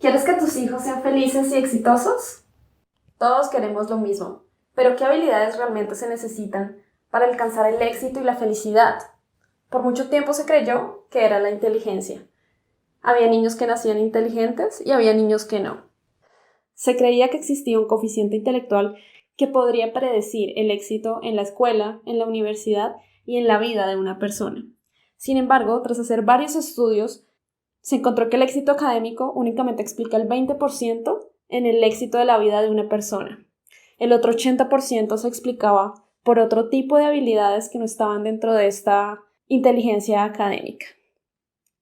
¿Quieres que tus hijos sean felices y exitosos? Todos queremos lo mismo, pero ¿qué habilidades realmente se necesitan para alcanzar el éxito y la felicidad? Por mucho tiempo se creyó que era la inteligencia. Había niños que nacían inteligentes y había niños que no. Se creía que existía un coeficiente intelectual que podría predecir el éxito en la escuela, en la universidad y en la vida de una persona. Sin embargo, tras hacer varios estudios, se encontró que el éxito académico únicamente explica el 20% en el éxito de la vida de una persona. El otro 80% se explicaba por otro tipo de habilidades que no estaban dentro de esta inteligencia académica.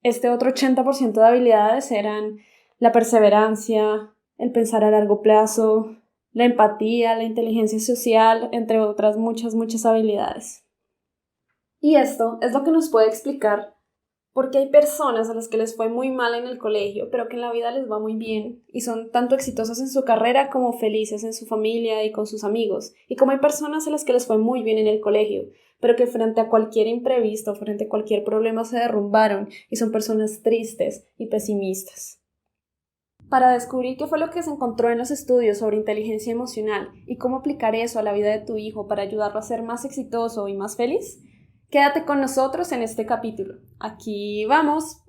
Este otro 80% de habilidades eran la perseverancia, el pensar a largo plazo, la empatía, la inteligencia social, entre otras muchas habilidades. Y esto es lo que nos puede explicar por qué hay personas a las que les fue muy mal en el colegio, pero que en la vida les va muy bien y son tanto exitosas en su carrera como felices en su familia y con sus amigos. Y como hay personas a las que les fue muy bien en el colegio, pero que frente a cualquier imprevisto, frente a cualquier problema se derrumbaron y son personas tristes y pesimistas. Para descubrir qué fue lo que se encontró en los estudios sobre inteligencia emocional y cómo aplicar eso a la vida de tu hijo para ayudarlo a ser más exitoso y más feliz, quédate con nosotros en este capítulo. ¡Aquí vamos!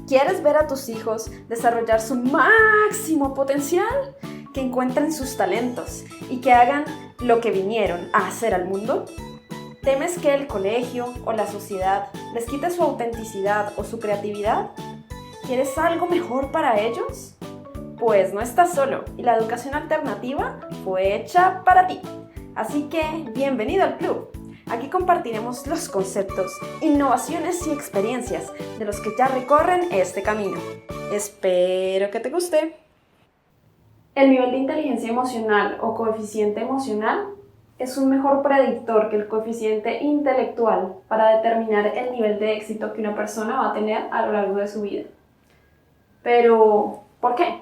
¿Quieres ver a tus hijos desarrollar su máximo potencial? Que encuentren sus talentos y que hagan lo que vinieron a hacer al mundo. ¿Temes que el colegio o la sociedad les quite su autenticidad o su creatividad? ¿Quieres algo mejor para ellos? Pues no estás solo y la educación alternativa fue hecha para ti. Así que bienvenido al club. Aquí compartiremos los conceptos, innovaciones y experiencias de los que ya recorren este camino. Espero que te guste. El nivel de inteligencia emocional o coeficiente emocional es un mejor predictor que el coeficiente intelectual para determinar el nivel de éxito que una persona va a tener a lo largo de su vida. Pero, ¿por qué?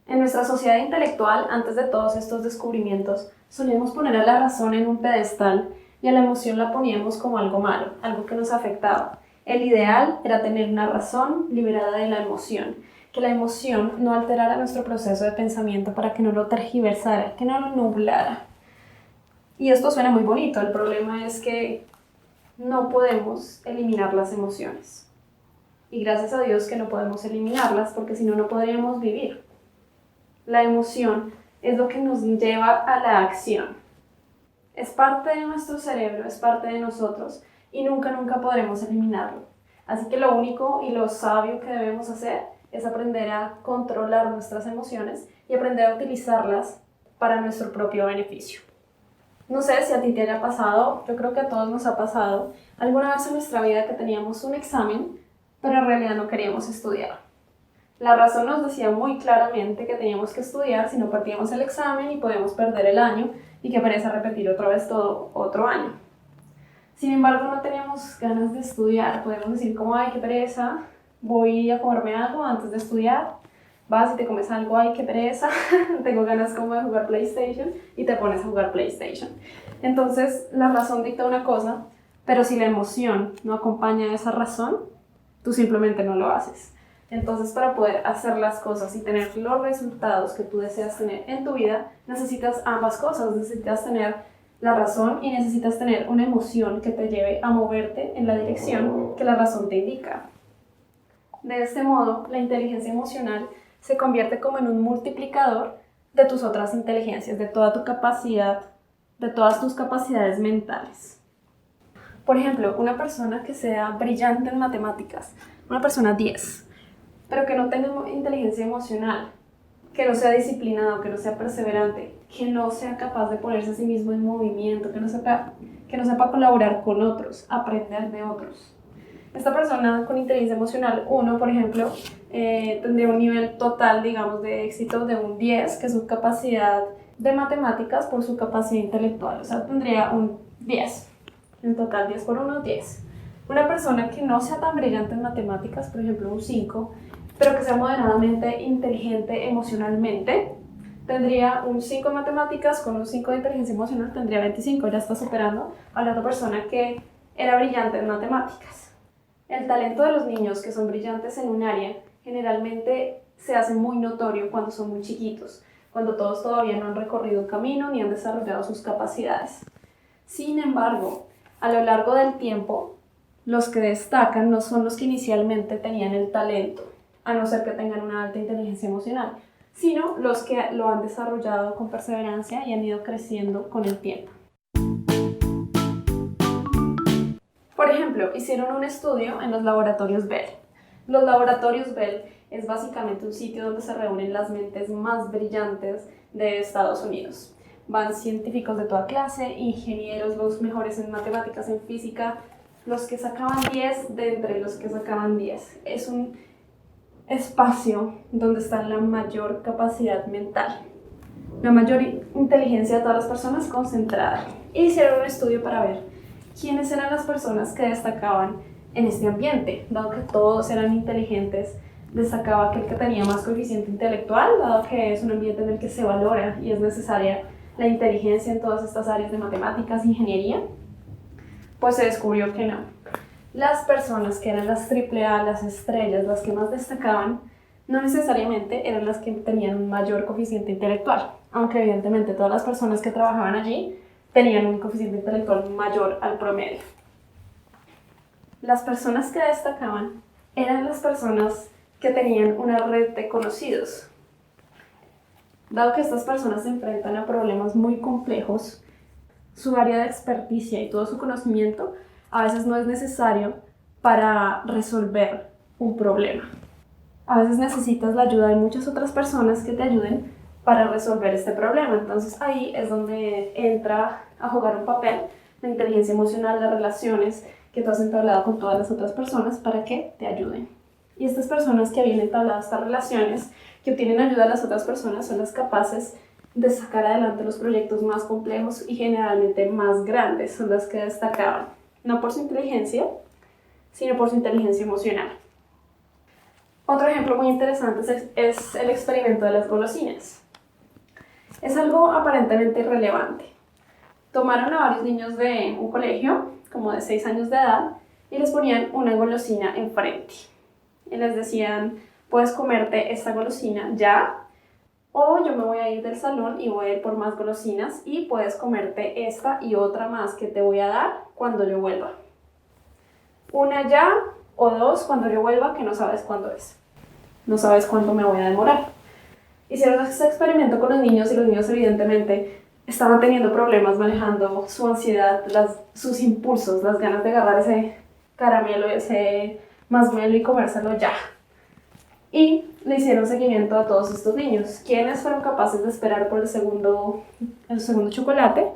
En nuestra sociedad intelectual, antes de todos estos descubrimientos, solíamos poner a la razón en un pedestal y a la emoción la poníamos como algo malo, algo que nos afectaba. El ideal era tener una razón liberada de la emoción, que la emoción no alterara nuestro proceso de pensamiento para que no lo tergiversara, que no lo nublara. Y esto suena muy bonito, el problema es que no podemos eliminar las emociones. Y gracias a Dios que no podemos eliminarlas, porque si no, no podríamos vivir. La emoción es lo que nos lleva a la acción. Es parte de nuestro cerebro, es parte de nosotros y nunca podremos eliminarlo. Así que lo único y lo sabio que debemos hacer es aprender a controlar nuestras emociones y aprender a utilizarlas para nuestro propio beneficio. No sé si a ti te haya pasado, yo creo que a todos nos ha pasado alguna vez en nuestra vida que teníamos un examen, pero en realidad no queríamos estudiar. La razón nos decía muy claramente que teníamos que estudiar, si no perdíamos el examen y podíamos perder el año y que pereza repetir otra vez todo otro año. Sin embargo, no teníamos ganas de estudiar, podemos decir como, ay, qué pereza, voy a comerme algo antes de estudiar, vas y te comes algo, ay, qué pereza, tengo ganas como de jugar PlayStation y te pones a jugar PlayStation. Entonces, la razón dicta una cosa, pero si la emoción no acompaña a esa razón, tú simplemente no lo haces. Entonces, para poder hacer las cosas y tener los resultados que tú deseas tener en tu vida, necesitas ambas cosas. Necesitas tener la razón y necesitas tener una emoción que te lleve a moverte en la dirección que la razón te indica. De este modo, la inteligencia emocional se convierte como en un multiplicador de tus otras inteligencias, de toda tu capacidad, de todas tus capacidades mentales. Por ejemplo, una persona que sea brillante en matemáticas, una persona 10, pero que no tenga inteligencia emocional, que no sea disciplinado, que no sea perseverante, que no sea capaz de ponerse a sí mismo en movimiento, que no sepa colaborar con otros, aprender de otros. Esta persona con inteligencia emocional 1, por ejemplo, tendría un nivel total, digamos, de éxito de un 10, que es su capacidad de matemáticas por su capacidad intelectual. O sea, tendría un 10. En total, 10 por 1, 10. Una persona que no sea tan brillante en matemáticas, por ejemplo, un 5, pero que sea moderadamente inteligente emocionalmente, tendría un 5 en matemáticas con un 5 de inteligencia emocional, tendría 25, ya está superando a la otra persona que era brillante en matemáticas. El talento de los niños que son brillantes en un área generalmente se hace muy notorio cuando son muy chiquitos, cuando todos todavía no han recorrido un camino ni han desarrollado sus capacidades. Sin embargo, a lo largo del tiempo, los que destacan no son los que inicialmente tenían el talento, a no ser que tengan una alta inteligencia emocional, sino los que lo han desarrollado con perseverancia y han ido creciendo con el tiempo. Por ejemplo, hicieron un estudio en los laboratorios Bell. Los laboratorios Bell es básicamente un sitio donde se reúnen las mentes más brillantes de Estados Unidos. Van científicos de toda clase, ingenieros, los mejores en matemáticas, en física, los que sacaban 10 de entre los que sacaban 10. Es un espacio donde está la mayor capacidad mental, la mayor inteligencia de todas las personas concentrada. Y hicieron un estudio para ver quiénes eran las personas que destacaban en este ambiente. Dado que todos eran inteligentes, destacaba aquel que tenía más coeficiente intelectual, dado que es un ambiente en el que se valora y es necesaria la inteligencia en todas estas áreas de matemáticas, ingeniería. Pues se descubrió que no. Las personas que eran las AAA, las estrellas, las que más destacaban, no necesariamente eran las que tenían un mayor coeficiente intelectual, aunque evidentemente todas las personas que trabajaban allí tenían un coeficiente intelectual mayor al promedio. Las personas que destacaban eran las personas que tenían una red de conocidos. Dado que estas personas se enfrentan a problemas muy complejos, su área de experticia y todo su conocimiento a veces no es necesario para resolver un problema. A veces necesitas la ayuda de muchas otras personas que te ayuden para resolver este problema. Entonces ahí es donde entra a jugar un papel la inteligencia emocional, las relaciones que tú has entablado con todas las otras personas para que te ayuden. Y estas personas que habían entablado estas relaciones, que obtienen ayuda de las otras personas, son las capaces de sacar adelante los proyectos más complejos y generalmente más grandes, son las que destacaban, no por su inteligencia, sino por su inteligencia emocional. Otro ejemplo muy interesante es el experimento de las golosinas. Es algo aparentemente irrelevante. Tomaron a varios niños de un colegio, como de 6 años de edad, y les ponían una golosina enfrente. Y les decían, puedes comerte esta golosina ya, o yo me voy a ir del salón y voy a ir por más golosinas y puedes comerte esta y otra más que te voy a dar cuando yo vuelva. Una ya o 2 cuando yo vuelva, que no sabes cuándo es. No sabes cuánto me voy a demorar. Hicieron este experimento con los niños y los niños evidentemente estaban teniendo problemas manejando su ansiedad, sus impulsos, las ganas de agarrar ese caramelo, ese masmelo y comérselo ya. Y le hicieron seguimiento a todos estos niños, quienes fueron capaces de esperar por el segundo chocolate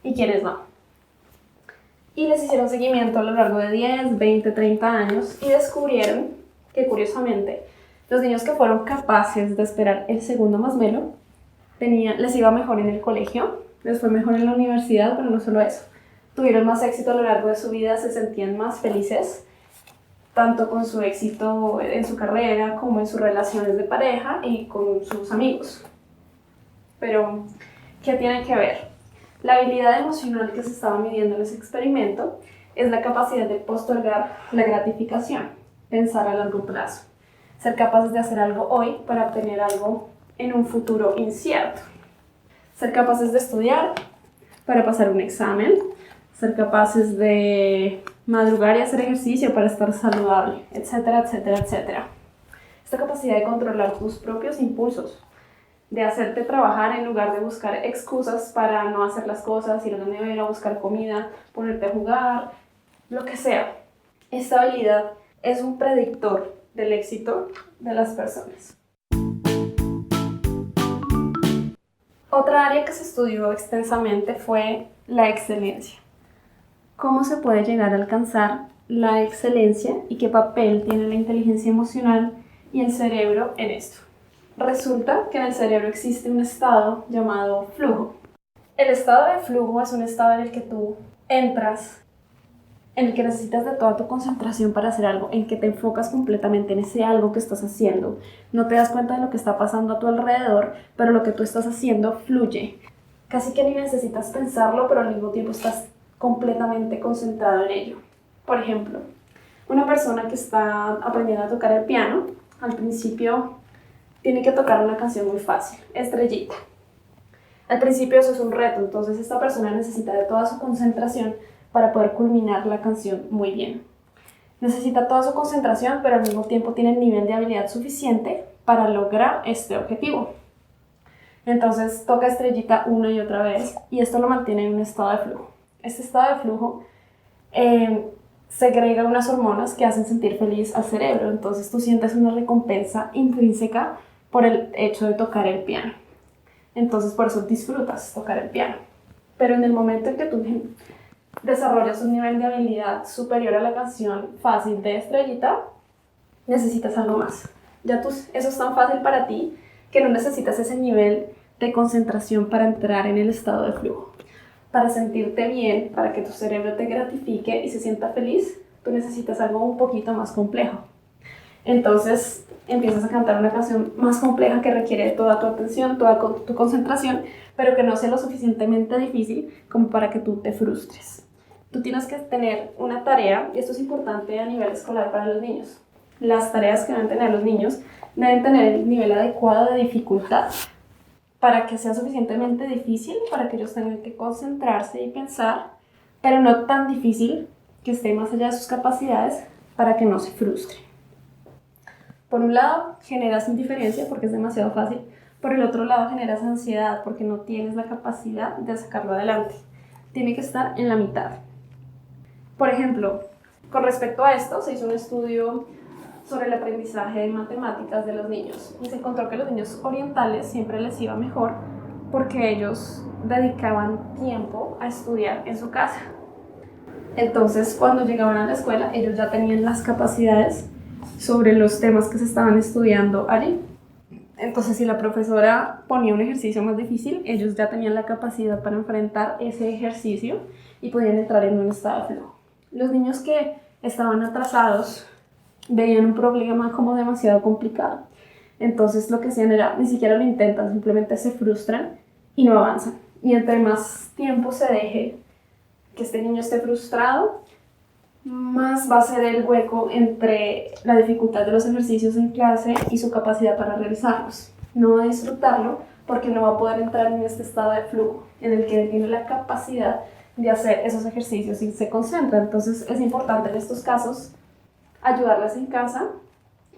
y quienes no. Y les hicieron seguimiento a lo largo de 10, 20, 30 años y descubrieron que, curiosamente, los niños que fueron capaces de esperar el segundo masmelo les iba mejor en el colegio, les fue mejor en la universidad, pero no solo eso. Tuvieron más éxito a lo largo de su vida, se sentían más felices, tanto con su éxito en su carrera como en sus relaciones de pareja y con sus amigos. Pero, ¿qué tiene que ver? La habilidad emocional que se estaba midiendo en ese experimento es la capacidad de postergar la gratificación, pensar a largo plazo, ser capaces de hacer algo hoy para obtener algo en un futuro incierto, ser capaces de estudiar para pasar un examen, ser capaces de madrugar y hacer ejercicio para estar saludable, etcétera, etcétera, etcétera. Esta capacidad de controlar tus propios impulsos, de hacerte trabajar en lugar de buscar excusas para no hacer las cosas, ir a la nevera, buscar comida, ponerte a jugar, lo que sea. Esta habilidad es un predictor del éxito de las personas. Otra área que se estudió extensamente fue la excelencia. ¿Cómo se puede llegar a alcanzar la excelencia y qué papel tiene la inteligencia emocional y el cerebro en esto? Resulta que en el cerebro existe un estado llamado flujo. El estado de flujo es un estado en el que tú entras, en el que necesitas de toda tu concentración para hacer algo, en que te enfocas completamente en ese algo que estás haciendo. No te das cuenta de lo que está pasando a tu alrededor, pero lo que tú estás haciendo fluye. Casi que ni necesitas pensarlo, pero al mismo tiempo estás completamente concentrado en ello. Por ejemplo, una persona que está aprendiendo a tocar el piano, al principio tiene que tocar una canción muy fácil, Estrellita. Al principio eso es un reto, entonces esta persona necesita de toda su concentración para poder culminar la canción muy bien. Necesita toda su concentración, pero al mismo tiempo tiene el nivel de habilidad suficiente para lograr este objetivo. Entonces toca Estrellita una y otra vez y esto lo mantiene en un estado de flujo. Este estado de flujo segrega unas hormonas que hacen sentir feliz al cerebro, entonces tú sientes una recompensa intrínseca por el hecho de tocar el piano. Entonces por eso disfrutas tocar el piano. Pero en el momento en que tú desarrollas un nivel de habilidad superior a la canción fácil de Estrellita, necesitas algo más. Eso es tan fácil para ti que no necesitas ese nivel de concentración para entrar en el estado de flujo. Para sentirte bien, para que tu cerebro te gratifique y se sienta feliz, tú necesitas algo un poquito más complejo. Entonces empiezas a cantar una canción más compleja que requiere toda tu atención, toda tu concentración, pero que no sea lo suficientemente difícil como para que tú te frustres. Tú tienes que tener una tarea, y esto es importante a nivel escolar para los niños. Las tareas que deben tener los niños deben tener el nivel adecuado de dificultad para que sea suficientemente difícil, para que ellos tengan que concentrarse y pensar, pero no tan difícil que esté más allá de sus capacidades para que no se frustren. Por un lado, generas indiferencia porque es demasiado fácil. Por el otro lado, generas ansiedad porque no tienes la capacidad de sacarlo adelante. Tiene que estar en la mitad. Por ejemplo, con respecto a esto, se hizo un estudio sobre el aprendizaje de matemáticas de los niños y se encontró que los niños orientales siempre les iba mejor porque ellos dedicaban tiempo a estudiar en su casa. Entonces, cuando llegaban a la escuela, ellos ya tenían las capacidades sobre los temas que se estaban estudiando allí. Entonces, si la profesora ponía un ejercicio más difícil, ellos ya tenían la capacidad para enfrentar ese ejercicio y podían entrar en un estado de flujo. Los niños que estaban atrasados veían un problema como demasiado complicado. Entonces lo que hacían era, ni siquiera lo intentan, simplemente se frustran y no avanzan. Y entre más tiempo se deje que este niño esté frustrado, más va a ser el hueco entre la dificultad de los ejercicios en clase y su capacidad para realizarlos. No va a disfrutarlo porque no va a poder entrar en este estado de flujo en el que tiene la capacidad de hacer esos ejercicios y se concentra. Entonces es importante en estos casos ayudarles en casa,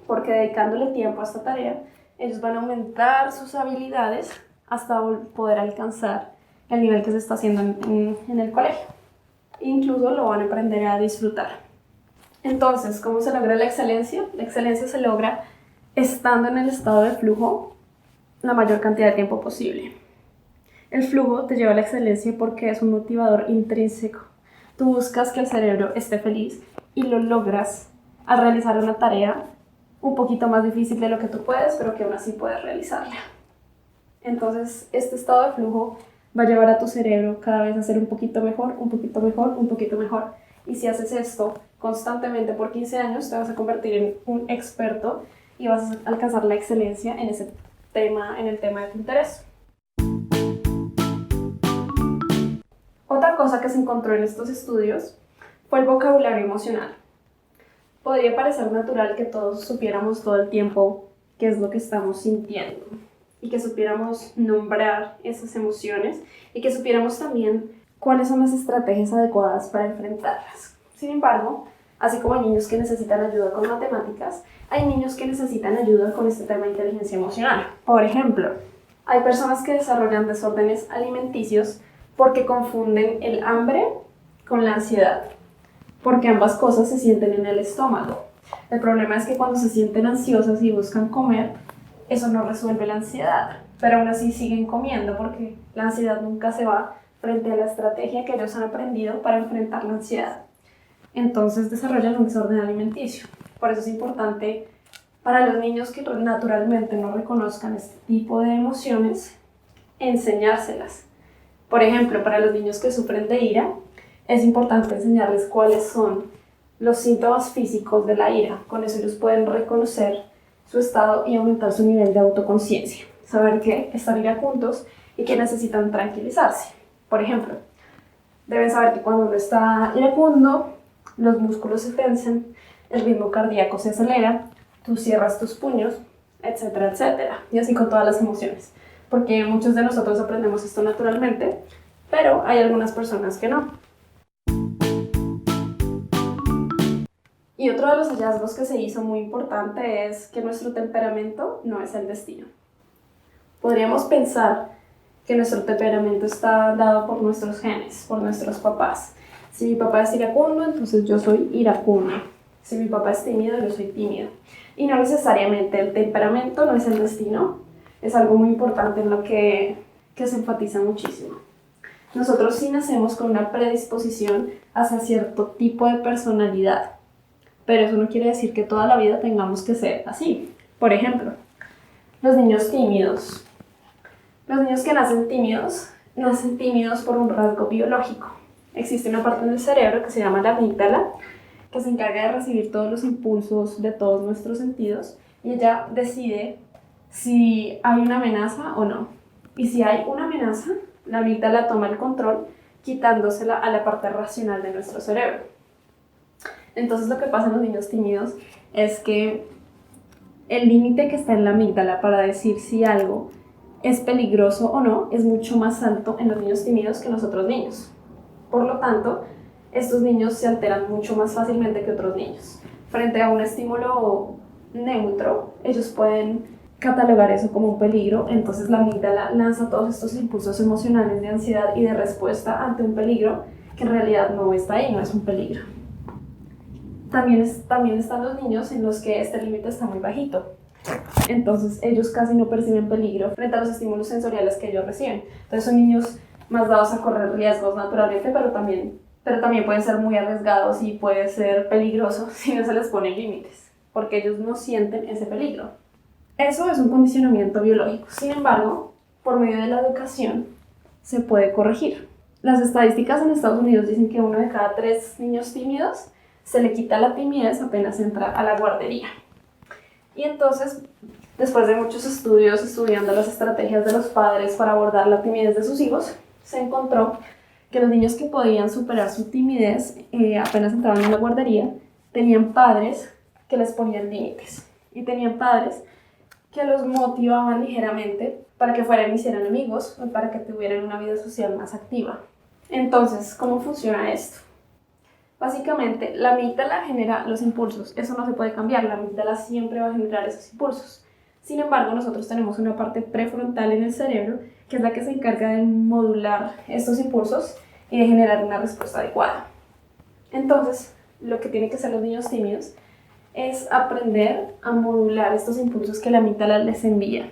porque dedicándole tiempo a esta tarea, ellos van a aumentar sus habilidades hasta poder alcanzar el nivel que se está haciendo en el colegio. Incluso lo van a aprender a disfrutar. Entonces, ¿cómo se logra la excelencia? La excelencia se logra estando en el estado de flujo la mayor cantidad de tiempo posible. El flujo te lleva a la excelencia porque es un motivador intrínseco. Tú buscas que el cerebro esté feliz y lo logras al realizar una tarea un poquito más difícil de lo que tú puedes, pero que aún así puedes realizarla. Entonces, este estado de flujo va a llevar a tu cerebro cada vez a ser un poquito mejor, un poquito mejor, un poquito mejor. Y si haces esto constantemente por 15 años, te vas a convertir en un experto y vas a alcanzar la excelencia en ese tema, en el tema de tu interés. Otra cosa que se encontró en estos estudios fue el vocabulario emocional. Podría parecer natural que todos supiéramos todo el tiempo qué es lo que estamos sintiendo y que supiéramos nombrar esas emociones y que supiéramos también cuáles son las estrategias adecuadas para enfrentarlas. Sin embargo, así como hay niños que necesitan ayuda con matemáticas, hay niños que necesitan ayuda con este tema de inteligencia emocional. Por ejemplo, hay personas que desarrollan desórdenes alimenticios porque confunden el hambre con la ansiedad, porque ambas cosas se sienten en el estómago. El problema es que cuando se sienten ansiosas y buscan comer, eso no resuelve la ansiedad, pero aún así siguen comiendo porque la ansiedad nunca se va frente a la estrategia que ellos han aprendido para enfrentar la ansiedad. Entonces desarrollan un desorden alimenticio. Por eso es importante para los niños que naturalmente no reconozcan este tipo de emociones, enseñárselas. Por ejemplo, para los niños que sufren de ira, es importante enseñarles cuáles son los síntomas físicos de la ira. Con eso ellos pueden reconocer su estado y aumentar su nivel de autoconciencia. Saber que están iracundos y que necesitan tranquilizarse. Por ejemplo, deben saber que cuando uno está iracundo, los músculos se tensan, el ritmo cardíaco se acelera, tú cierras tus puños, etcétera, etcétera. Y así con todas las emociones. Porque muchos de nosotros aprendemos esto naturalmente, pero hay algunas personas que no. Y otro de los hallazgos que se hizo muy importante es que nuestro temperamento no es el destino. Podríamos pensar que nuestro temperamento está dado por nuestros genes, por nuestros papás. Si mi papá es iracundo, entonces yo soy iracundo. Si mi papá es tímido, yo soy tímido. Y no necesariamente el temperamento no es el destino. Es algo muy importante en lo que se enfatiza muchísimo. Nosotros sí nacemos con una predisposición hacia cierto tipo de personalidad, pero eso no quiere decir que toda la vida tengamos que ser así. Por ejemplo, los niños tímidos. Los niños que nacen tímidos por un rasgo biológico. Existe una parte del cerebro que se llama la amígdala, que se encarga de recibir todos los impulsos de todos nuestros sentidos, y ella decide si hay una amenaza o no. Y si hay una amenaza, la amígdala toma el control, quitándosela a la parte racional de nuestro cerebro. Entonces lo que pasa en los niños tímidos es que el límite que está en la amígdala para decir si algo es peligroso o no es mucho más alto en los niños tímidos que en los otros niños. Por lo tanto, estos niños se alteran mucho más fácilmente que otros niños. Frente a un estímulo neutro, ellos pueden catalogar eso como un peligro, entonces la amígdala lanza todos estos impulsos emocionales de ansiedad y de respuesta ante un peligro que en realidad no está ahí, no es un peligro. También están los niños en los que este límite está muy bajito. Entonces ellos casi no perciben peligro frente a los estímulos sensoriales que ellos reciben. Entonces son niños más dados a correr riesgos naturalmente, pero también pueden ser muy arriesgados y puede ser peligroso si no se les ponen límites, porque ellos no sienten ese peligro. Eso es un condicionamiento biológico. Sin embargo, por medio de la educación se puede corregir. Las estadísticas en Estados Unidos dicen que 1 de cada 3 niños tímidos se le quita la timidez apenas entra a la guardería. Y entonces, después de muchos estudios estudiando las estrategias de los padres para abordar la timidez de sus hijos, se encontró que los niños que podían superar su timidez apenas entraban en la guardería tenían padres que les ponían límites y tenían padres que los motivaban ligeramente para que fueran y hicieran amigos o para que tuvieran una vida social más activa. Entonces, ¿cómo funciona esto? Básicamente, la amígdala genera los impulsos, eso no se puede cambiar, la amígdala siempre va a generar esos impulsos. Sin embargo, nosotros tenemos una parte prefrontal en el cerebro que es la que se encarga de modular estos impulsos y de generar una respuesta adecuada. Entonces, lo que tienen que hacer los niños tímidos es aprender a modular estos impulsos que la amígdala les envía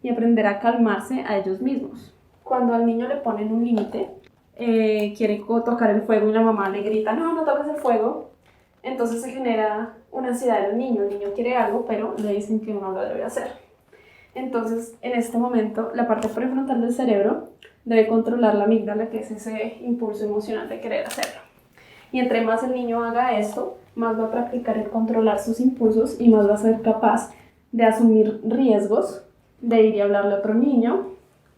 y aprender a calmarse a ellos mismos. Cuando al niño le ponen un límite, quiere tocar el fuego y la mamá le grita, no, no toques el fuego, entonces se genera una ansiedad en el niño quiere algo, pero le dicen que no lo debe hacer. Entonces, en este momento, la parte prefrontal del cerebro debe controlar la amígdala, que es ese impulso emocional de querer hacerlo. Y entre más el niño haga esto, más va a practicar el controlar sus impulsos y más va a ser capaz de asumir riesgos, de ir y hablarle a otro niño,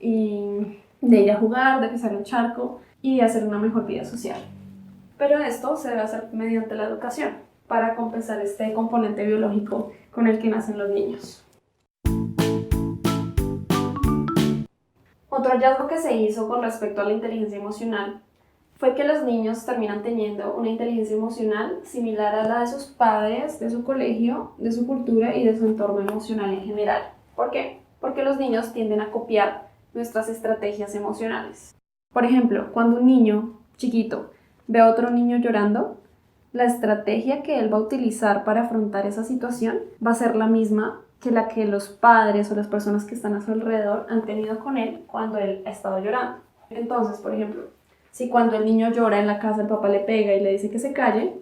y de ir a jugar, de pisar un charco y de hacer una mejor vida social. Pero esto se debe hacer mediante la educación, para compensar este componente biológico con el que nacen los niños. Otro hallazgo que se hizo con respecto a la inteligencia emocional fue que los niños terminan teniendo una inteligencia emocional similar a la de sus padres, de su colegio, de su cultura y de su entorno emocional en general. ¿Por qué? Porque los niños tienden a copiar nuestras estrategias emocionales. Por ejemplo, cuando un niño chiquito ve a otro niño llorando, la estrategia que él va a utilizar para afrontar esa situación va a ser la misma que la que los padres o las personas que están a su alrededor han tenido con él cuando él ha estado llorando. Entonces, por ejemplo, si cuando el niño llora en la casa el papá le pega y le dice que se calle,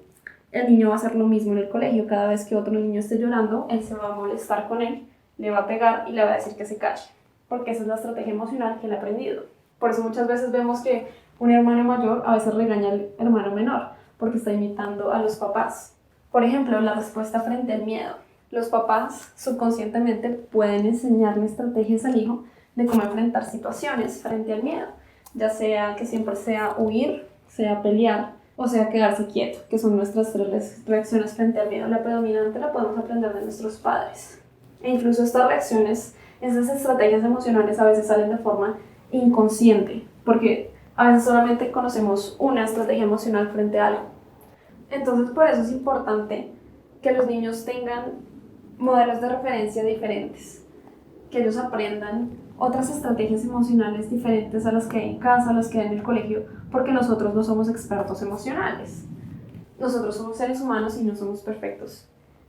el niño va a hacer lo mismo en el colegio. Cada vez que otro niño esté llorando, él se va a molestar con él, le va a pegar y le va a decir que se calle, porque esa es la estrategia emocional que él ha aprendido. Por eso muchas veces vemos que un hermano mayor a veces regaña al hermano menor, porque está imitando a los papás. Por ejemplo, la respuesta frente al miedo. Los papás subconscientemente pueden enseñarle estrategias al hijo de cómo enfrentar situaciones frente al miedo, ya sea que siempre sea huir, sea pelear o sea, quedarse quieto, que son nuestras tres reacciones frente al miedo. La predominante la podemos aprender de nuestros padres. E incluso estas reacciones, esas estrategias emocionales a veces salen de forma inconsciente, porque a veces solamente conocemos una estrategia emocional frente a algo. Entonces, por eso es importante que los niños tengan modelos de referencia diferentes, que ellos aprendan otras estrategias emocionales diferentes a las que hay en casa, a las que hay en el colegio, porque nosotros no somos expertos emocionales. Nosotros somos seres humanos y no somos perfectos.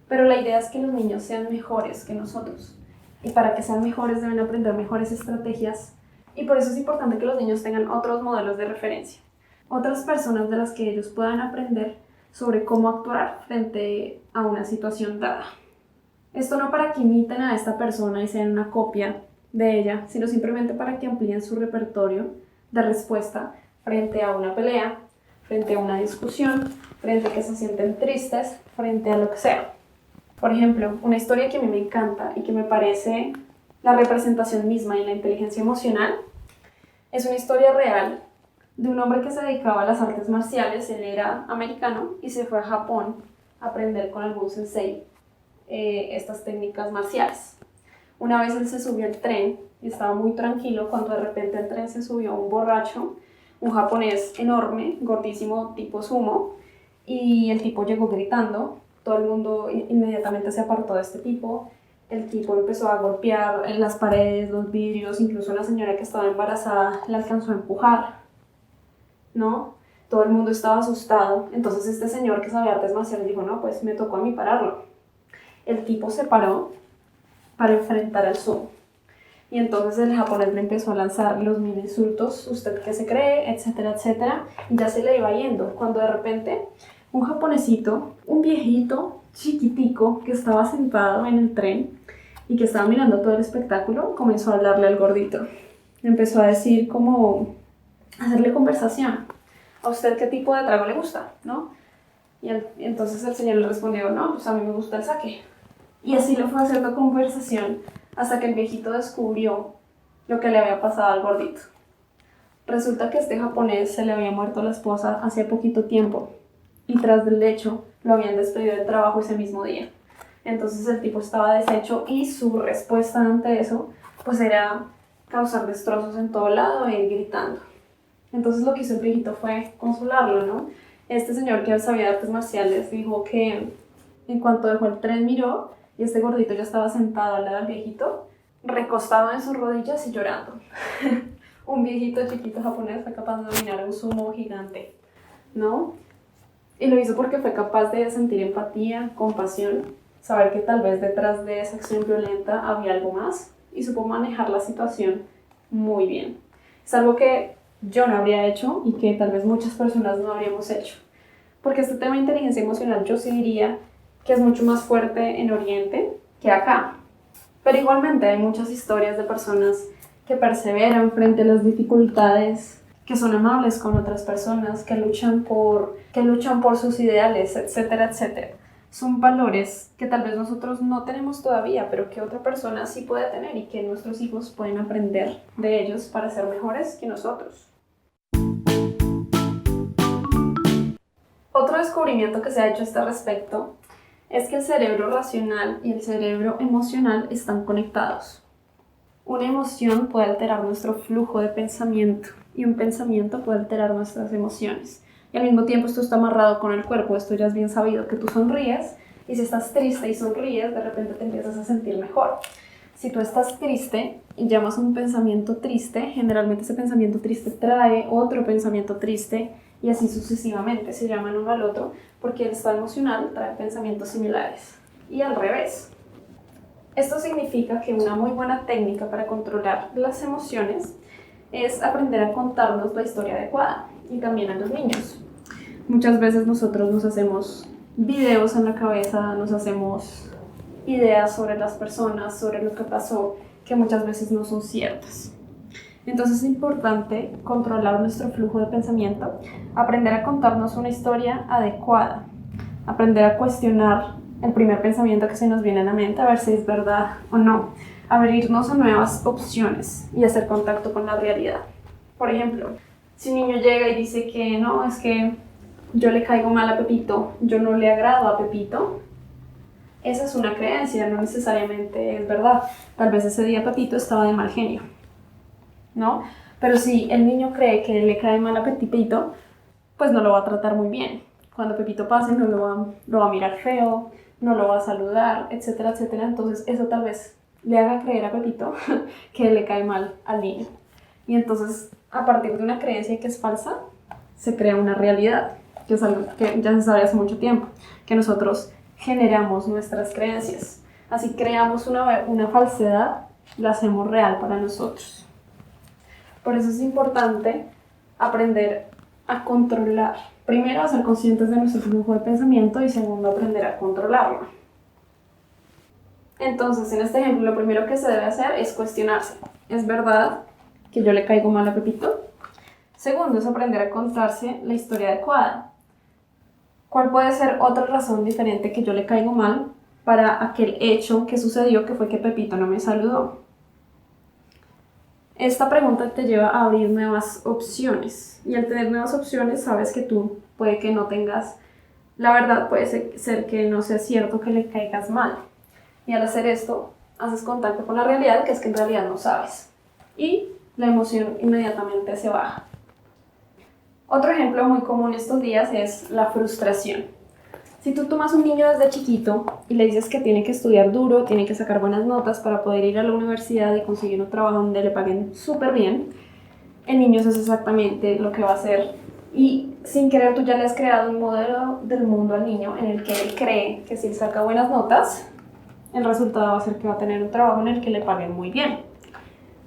Pero la idea es que los niños sean mejores que nosotros. Y para que sean mejores deben aprender mejores estrategias. Y por eso es importante que los niños tengan otros modelos de referencia. Otras personas de las que ellos puedan aprender sobre cómo actuar frente a una situación dada. Esto no para que imiten a esta persona y sean una copia de ella, sino simplemente para que amplíen su repertorio de respuesta frente a una pelea, frente a una discusión, frente a que se sienten tristes, frente a lo que sea. Por ejemplo, una historia que a mí me encanta y que me parece la representación misma en la inteligencia emocional es una historia real de un hombre que se dedicaba a las artes marciales. Él era americano y se fue a Japón a aprender con algún sensei estas técnicas marciales. Una vez él se subió al tren y estaba muy tranquilo cuando de repente al tren se subió un borracho, un japonés enorme, gordísimo, tipo sumo, y el tipo llegó gritando. Todo el mundo inmediatamente se apartó de este tipo. El tipo empezó a golpear en las paredes, los vidrios, incluso la señora que estaba embarazada la alcanzó a empujar, ¿no? Todo el mundo estaba asustado. Entonces este señor que sabía artes marciales dijo, no, pues me tocó a mí pararlo. El tipo se paró para enfrentar al sumo. Y entonces el japonés le empezó a lanzar los mil insultos, usted qué se cree, etcétera, etcétera. Y ya se le iba yendo, cuando de repente un japonesito, un viejito chiquitico que estaba sentado en el tren y que estaba mirando todo el espectáculo, comenzó a hablarle al gordito. Le empezó a decir como, hacerle conversación. ¿A usted qué tipo de trago le gusta? ¿No? Y entonces el señor le respondió, no, pues a mí me gusta el sake. Y así lo fue haciendo conversación hasta que el viejito descubrió lo que le había pasado al gordito. Resulta que este japonés se le había muerto la esposa hace poquito tiempo y tras del hecho lo habían despedido del trabajo ese mismo día. Entonces el tipo estaba deshecho y su respuesta ante eso pues era causar destrozos en todo lado e ir gritando. Entonces lo que hizo el viejito fue consolarlo, ¿no? Este señor que sabía de artes marciales dijo que en cuanto dejó el tren miró y este gordito ya estaba sentado al lado del viejito, recostado en sus rodillas y llorando. Un viejito chiquito japonés fue capaz de dominar a un sumo gigante, ¿no? Y lo hizo porque fue capaz de sentir empatía, compasión, saber que tal vez detrás de esa acción violenta había algo más y supo manejar la situación muy bien. Es algo que yo no habría hecho y que tal vez muchas personas no habríamos hecho. Porque este tema de inteligencia emocional yo sí diría que es mucho más fuerte en Oriente que acá. Pero igualmente hay muchas historias de personas que perseveran frente a las dificultades, que son amables con otras personas, que luchan por sus ideales, etcétera, etcétera. Son valores que tal vez nosotros no tenemos todavía, pero que otra persona sí puede tener y que nuestros hijos pueden aprender de ellos para ser mejores que nosotros. Otro descubrimiento que se ha hecho a este respecto es que el cerebro racional y el cerebro emocional están conectados. Una emoción puede alterar nuestro flujo de pensamiento y un pensamiento puede alterar nuestras emociones. Y al mismo tiempo esto está amarrado con el cuerpo. Esto ya es bien sabido, que tú sonríes y si estás triste y sonríes, de repente te empiezas a sentir mejor. Si tú estás triste y llamas a un pensamiento triste, generalmente ese pensamiento triste trae otro pensamiento triste y así sucesivamente, se llaman uno al otro porque el estado emocional trae pensamientos similares y al revés. Esto significa que una muy buena técnica para controlar las emociones es aprender a contarnos la historia adecuada y también a los niños. Muchas veces nosotros nos hacemos videos en la cabeza, nos hacemos ideas sobre las personas, sobre lo que pasó, que muchas veces no son ciertas. Entonces es importante controlar nuestro flujo de pensamiento, aprender a contarnos una historia adecuada, aprender a cuestionar el primer pensamiento que se nos viene a la mente, a ver si es verdad o no, abrirnos a nuevas opciones y hacer contacto con la realidad. Por ejemplo, si un niño llega y dice que no, es que yo le caigo mal a Pepito, yo no le agrado a Pepito, esa es una creencia, no necesariamente es verdad. Tal vez ese día Pepito estaba de mal genio, ¿no? Pero si el niño cree que le cae mal a Pepito, pues no lo va a tratar muy bien. Cuando Pepito pase no lo va a mirar feo, no lo va a saludar, etcétera, etcétera. Entonces eso tal vez le haga creer a Pepito que le cae mal al niño. Y entonces, a partir de una creencia que es falsa, se crea una realidad, que es algo que ya se sabe hace mucho tiempo, que nosotros generamos nuestras creencias. Así creamos una falsedad, la hacemos real para nosotros. Por eso es importante aprender a controlar. Primero, a ser conscientes de nuestro flujo de pensamiento y segundo, aprender a controlarlo. Entonces, en este ejemplo, lo primero que se debe hacer es cuestionarse. ¿Es verdad que yo le caigo mal a Pepito? Segundo, es aprender a contarse la historia adecuada. ¿Cuál puede ser otra razón diferente que yo le caigo mal para aquel hecho que sucedió, que fue que Pepito no me saludó? Esta pregunta te lleva a abrir nuevas opciones, y al tener nuevas opciones sabes que tú puede que no tengas, la verdad puede ser que no sea cierto que le caigas mal, y al hacer esto haces contacto con la realidad, que es que en realidad no sabes, y la emoción inmediatamente se baja. Otro ejemplo muy común estos días es la frustración. Si tú tomas a un niño desde chiquito y le dices que tiene que estudiar duro, tiene que sacar buenas notas para poder ir a la universidad y conseguir un trabajo donde le paguen súper bien, el niño eso es exactamente lo que va a hacer. Y sin querer tú ya le has creado un modelo del mundo al niño en el que él cree que si él saca buenas notas, el resultado va a ser que va a tener un trabajo en el que le paguen muy bien.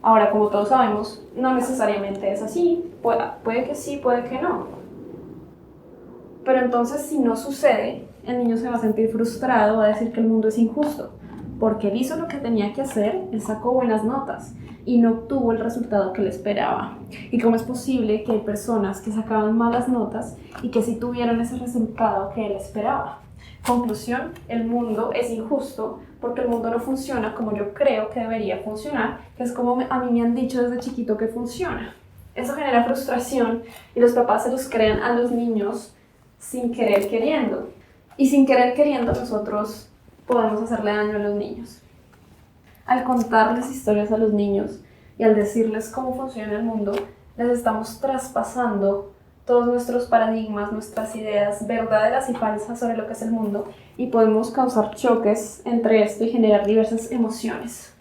Ahora, como todos sabemos, no necesariamente es así. Puede que sí, puede que no. Pero entonces, si no sucede, el niño se va a sentir frustrado, va a decir que el mundo es injusto, porque él hizo lo que tenía que hacer, él sacó buenas notas y no obtuvo el resultado que él esperaba. ¿Y cómo es posible que hay personas que sacaban malas notas y que sí tuvieron ese resultado que él esperaba? Conclusión, el mundo es injusto porque el mundo no funciona como yo creo que debería funcionar, que es como a mí me han dicho desde chiquito que funciona. Eso genera frustración y los papás se los crean a los niños sin querer queriendo. Y sin querer queriendo nosotros podemos hacerle daño a los niños. Al contarles historias a los niños y al decirles cómo funciona el mundo, les estamos traspasando todos nuestros paradigmas, nuestras ideas verdaderas y falsas sobre lo que es el mundo, y podemos causar choques entre esto y generar diversas emociones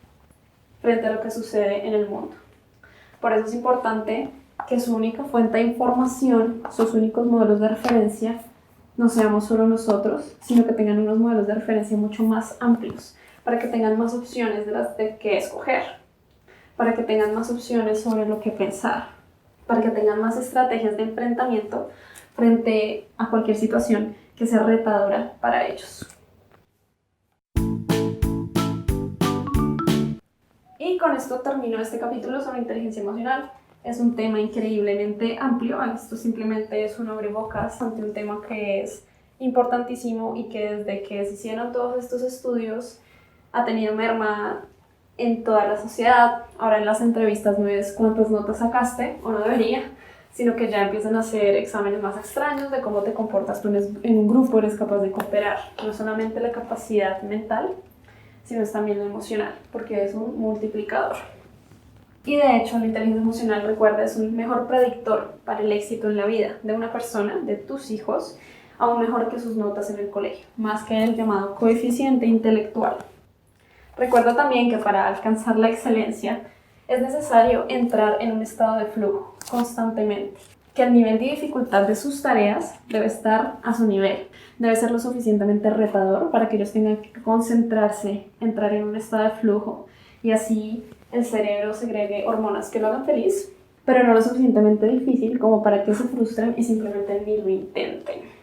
frente a lo que sucede en el mundo. Por eso es importante que su única fuente de información, sus únicos modelos de referencia, no seamos solo nosotros, sino que tengan unos modelos de referencia mucho más amplios, para que tengan más opciones de qué escoger, para que tengan más opciones sobre lo que pensar, para que tengan más estrategias de enfrentamiento frente a cualquier situación que sea retadora para ellos. Y con esto termino este capítulo sobre inteligencia emocional. Es un tema increíblemente amplio, esto simplemente es un abrebocas ante un tema que es importantísimo y que desde que se hicieron todos estos estudios ha tenido merma en toda la sociedad. Ahora en las entrevistas no es cuántas notas sacaste, o no debería, sino que ya empiezan a hacer exámenes más extraños de cómo te comportas tú en un grupo, eres capaz de cooperar, no solamente la capacidad mental, sino es también lo emocional, porque es un multiplicador. Y de hecho, la inteligencia emocional, recuerda, es un mejor predictor para el éxito en la vida de una persona, de tus hijos, aún mejor que sus notas en el colegio, más que el llamado coeficiente intelectual. Recuerda también que para alcanzar la excelencia es necesario entrar en un estado de flujo constantemente, que el nivel de dificultad de sus tareas debe estar a su nivel, debe ser lo suficientemente retador para que ellos tengan que concentrarse, entrar en un estado de flujo y así el cerebro segregue hormonas que lo hagan feliz, pero no lo suficientemente difícil como para que se frustren y simplemente ni lo intenten.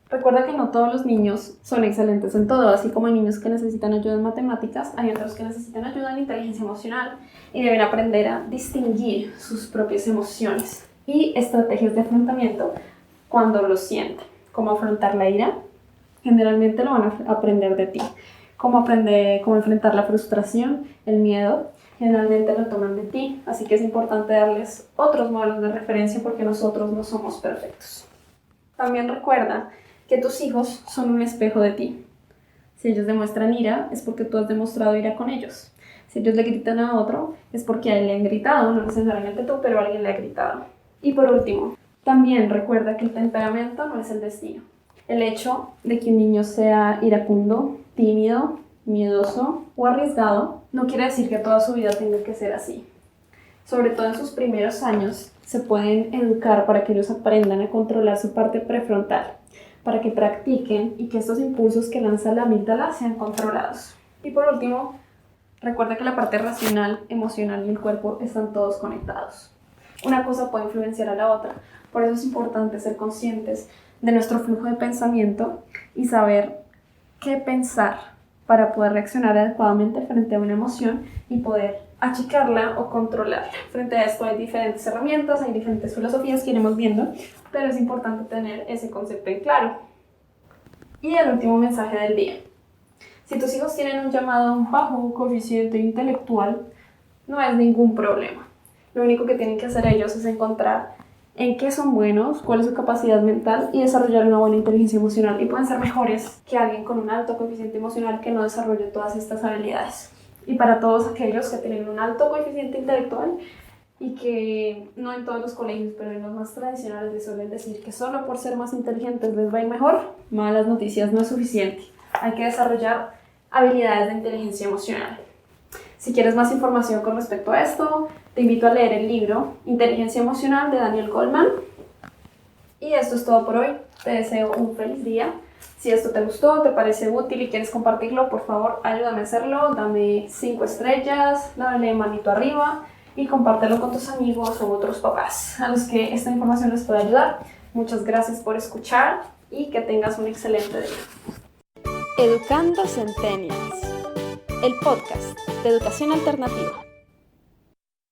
Recuerda que no todos los niños son excelentes en todo, así como hay niños que necesitan ayuda en matemáticas, hay otros que necesitan ayuda en inteligencia emocional y deben aprender a distinguir sus propias emociones y estrategias de afrontamiento cuando lo sienten. Cómo afrontar la ira, generalmente lo van a aprender de ti. Cómo enfrentar la frustración, el miedo, generalmente lo toman de ti, así que es importante darles otros modelos de referencia porque nosotros no somos perfectos. También recuerda que tus hijos son un espejo de ti. Si ellos demuestran ira, es porque tú has demostrado ira con ellos. Si ellos le gritan a otro, es porque a él le han gritado, no necesariamente tú, pero alguien le ha gritado. Y por último, también recuerda que el temperamento no es el destino. El hecho de que un niño sea iracundo, tímido, miedoso o arriesgado no quiere decir que toda su vida tenga que ser así. Sobre todo en sus primeros años, se pueden educar para que ellos aprendan a controlar su parte prefrontal, para que practiquen y que estos impulsos que lanza la amígdala sean controlados. Y por último, recuerda que la parte racional, emocional y el cuerpo están todos conectados. Una cosa puede influenciar a la otra, por eso es importante ser conscientes de nuestro flujo de pensamiento y saber qué pensar para poder reaccionar adecuadamente frente a una emoción y poder achicarla o controlarla. Frente a esto hay diferentes herramientas, hay diferentes filosofías que iremos viendo, pero es importante tener ese concepto en claro. Y el último mensaje del día. Si tus hijos tienen un llamado bajo coeficiente intelectual, no es ningún problema. Lo único que tienen que hacer ellos es encontrar en qué son buenos, cuál es su capacidad mental y desarrollar una buena inteligencia emocional. Y pueden ser mejores que alguien con un alto coeficiente emocional que no desarrolle todas estas habilidades. Y para todos aquellos que tienen un alto coeficiente intelectual y que no en todos los colegios, pero en los más tradicionales les suelen decir que solo por ser más inteligentes les va a ir mejor, malas noticias, no es suficiente. Hay que desarrollar habilidades de inteligencia emocional. Si quieres más información con respecto a esto, te invito a leer el libro Inteligencia Emocional de Daniel Goleman. Y esto es todo por hoy. Te deseo un feliz día. Si esto te gustó, te parece útil y quieres compartirlo, por favor, ayúdame a hacerlo. Dame 5 estrellas, dale manito arriba y compártelo con tus amigos o otros papás a los que esta información les pueda ayudar. Muchas gracias por escuchar y que tengas un excelente día. Educando Centennials, el podcast de educación alternativa.